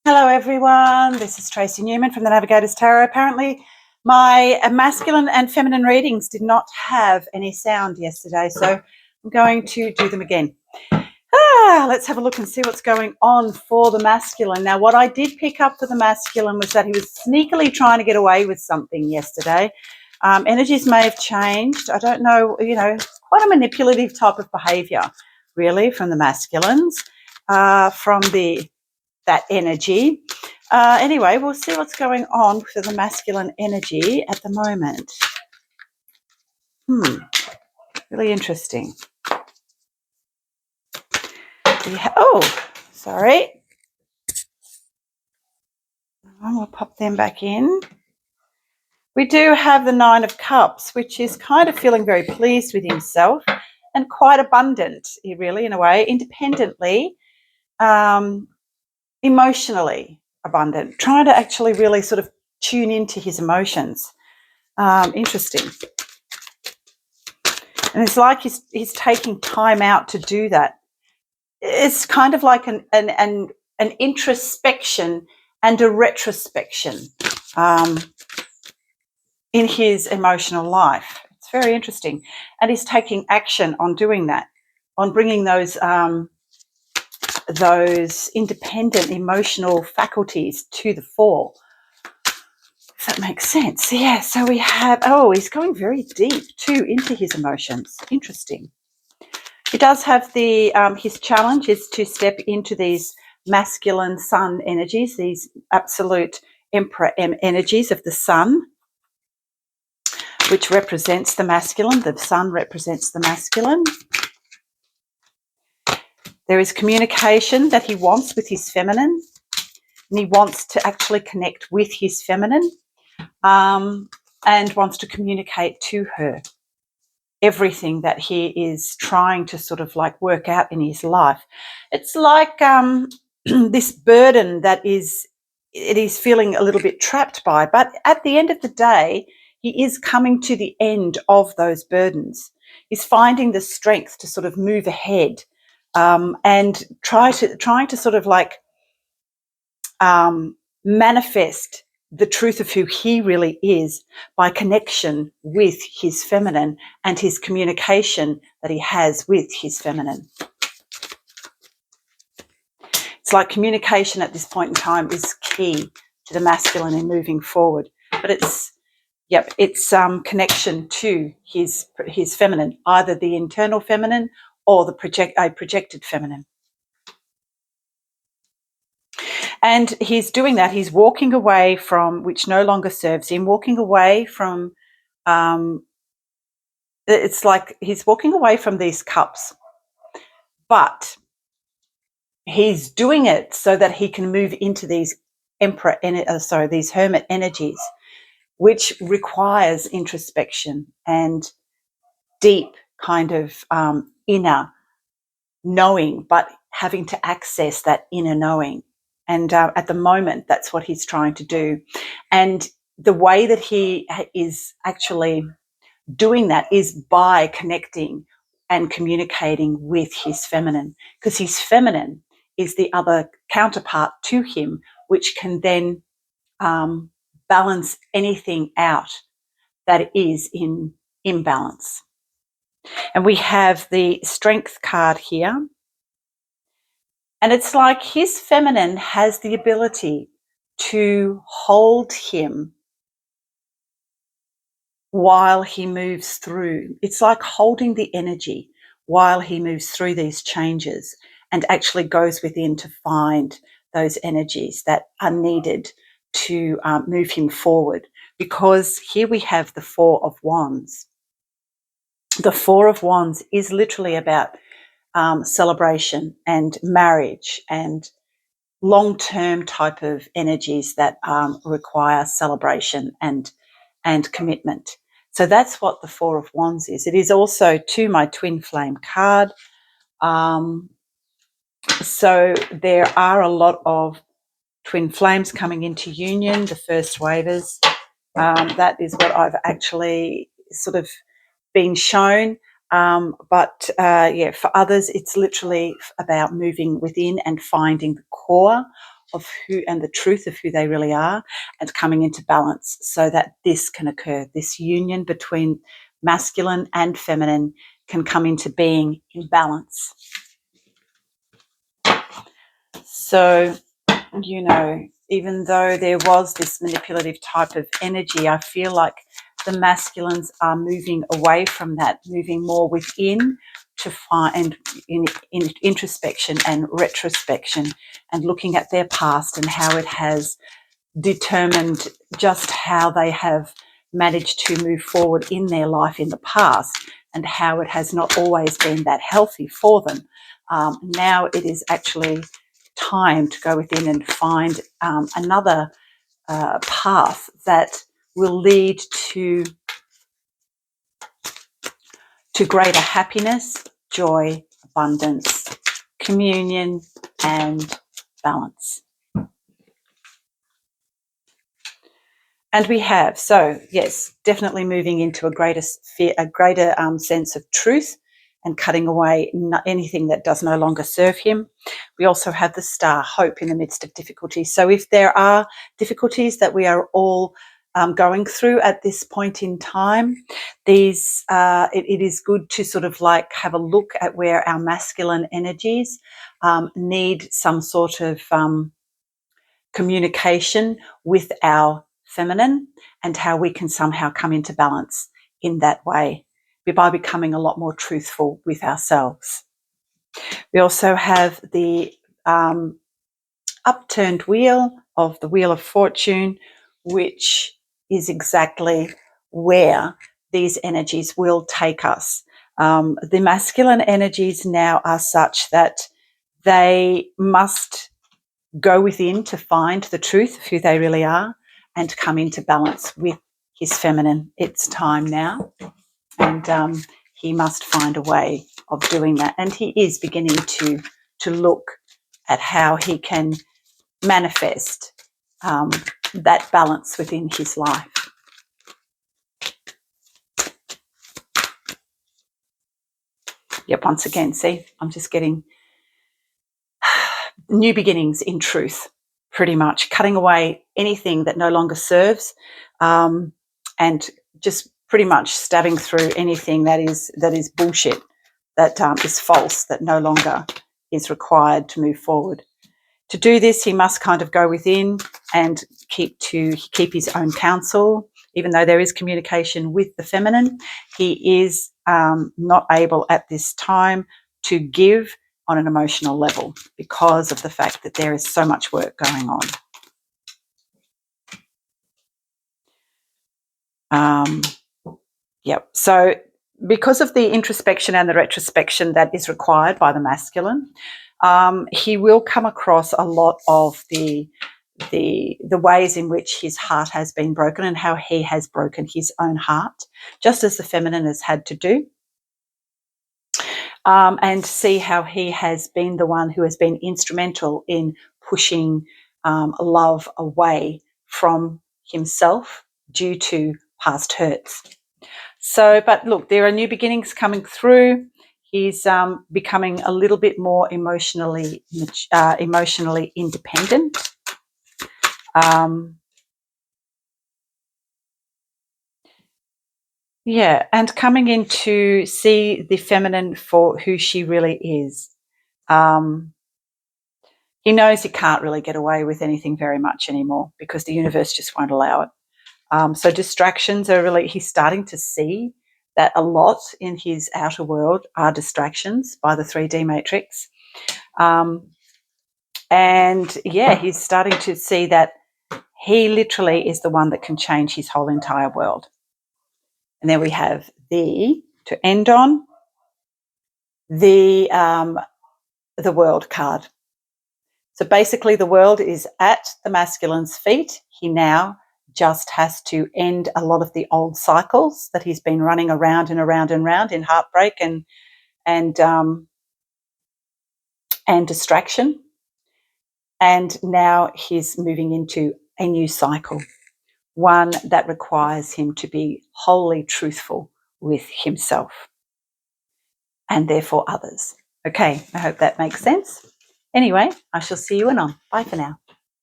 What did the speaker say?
Hello everyone, this is Tracy Newman from the Navigator's Tarot. Apparently my masculine and feminine readings did not have any sound yesterday, so I'm going to do them again. Let's have a look and see what's going on for the masculine. Now, what I did pick up for the masculine was that he was sneakily trying to get away with something yesterday. Energies may have changed. I don't know, quite a manipulative type of behaviour, really, from the masculines, from that energy. Anyway, we'll see what's going on for the masculine energy at the moment. Really interesting. Sorry. We'll pop them back in. We do have the Nine of Cups, which is kind of feeling very pleased with himself and quite abundant, really, in a way, independently, emotionally abundant, trying to actually really sort of tune into his emotions. Interesting. And it's like he's taking time out to do that. It's kind of like an introspection and a retrospection in his emotional life. It's very interesting. And he's taking action on doing that, on bringing those independent emotional faculties to the fore. If that makes sense. Yeah, so we have, he's going very deep too into his emotions. Interesting. He does have the, his challenge is to step into these masculine sun energies, these absolute emperor energies of the sun, which represents the masculine. The sun represents the masculine. There is communication that he wants with his feminine, and he wants to actually connect with his feminine, and wants to communicate to her everything that he is trying to sort of like work out in his life. It's like this burden that he's feeling a little bit trapped by, but at the end of the day, he is coming to the end of those burdens. He's finding the strength to sort of move ahead, and trying to sort of like manifest the truth of who he really is by connection with his feminine and his communication that he has with his feminine. It's like communication at this point in time is key to the masculine in moving forward, but it's connection to his feminine, either the internal feminine or the projected feminine. And he's doing that. He's walking away from which no longer serves him, walking away from, it's like he's walking away from these cups, but he's doing it so that he can move into these these hermit energies, which requires introspection and deep kind of inner knowing, but having to access that inner knowing. And at the moment, that's what he's trying to do. And the way that he is actually doing that is by connecting and communicating with his feminine, because his feminine is the other counterpart to him, which can then balance anything out that is in imbalance. And we have the Strength card here. And it's like his feminine has the ability to hold him while he moves through. It's like holding the energy while he moves through these changes and actually goes within to find those energies that are needed to move him forward. Because here we have the Four of Wands. The Four of Wands is literally about celebration and marriage and long-term type of energies that require celebration and commitment. So that's what the Four of Wands is. It is also to my twin flame card. So there are a lot of twin flames coming into union, the first wavers. That is what I've actually sort of been shown. But for others, it's literally about moving within and finding the core of who and the truth of who they really are, and coming into balance so that this can occur. This union between masculine and feminine can come into being in balance. So, you know, even though there was this manipulative type of energy, I feel like the masculines are moving away from that, moving more within to find in introspection and retrospection, and looking at their past and how it has determined just how they have managed to move forward in their life in the past, and how it has not always been that healthy for them. Now it is actually time to go within and find another path that will lead to greater happiness, joy, abundance, communion, and balance. And we have, so yes, definitely moving into a greater sense of truth and cutting away anything that does no longer serve him. We also have the star, hope in the midst of difficulty. So if there are difficulties that we are all going through at this point in time, these it is good to sort of like have a look at where our masculine energies need some sort of communication with our feminine, and how we can somehow come into balance in that way by becoming a lot more truthful with ourselves. We also have the upturned wheel of the Wheel of Fortune, which is exactly where these energies will take us. The masculine energies now are such that they must go within to find the truth of who they really are and come into balance with his feminine. It's time now, and he must find a way of doing that. And he is beginning to look at how he can manifest that balance within his life. Yep, once again, see, I'm just getting new beginnings in truth, pretty much cutting away anything that no longer serves, and just pretty much stabbing through anything that is bullshit, that is false, that no longer is required to move forward. To do this, he must kind of go within and keep his own counsel. Even though there is communication with the feminine, he is not able at this time to give on an emotional level because of the fact that there is so much work going on. Yep. So because of the introspection and the retrospection that is required by the masculine, he will come across a lot of the ways in which his heart has been broken and how he has broken his own heart, just as the feminine has had to do. And see how he has been the one who has been instrumental in pushing love away from himself due to past hurts. So, but look, there are new beginnings coming through. He's becoming a little bit more emotionally independent. Yeah, and coming in to see the feminine for who she really is. He knows he can't really get away with anything very much anymore because the universe just won't allow it. So distractions are really, he's starting to see that a lot in his outer world are distractions by the 3D matrix. And yeah, he's starting to see that he literally is the one that can change his whole entire world. And then we have to end on, the world card. So basically the world is at the masculine's feet. He now just has to end a lot of the old cycles that he's been running around and around and around in heartbreak and distraction. And now he's moving into a new cycle, one that requires him to be wholly truthful with himself and therefore others. Okay, I hope that makes sense. Anyway, I shall see you anon. Bye for now.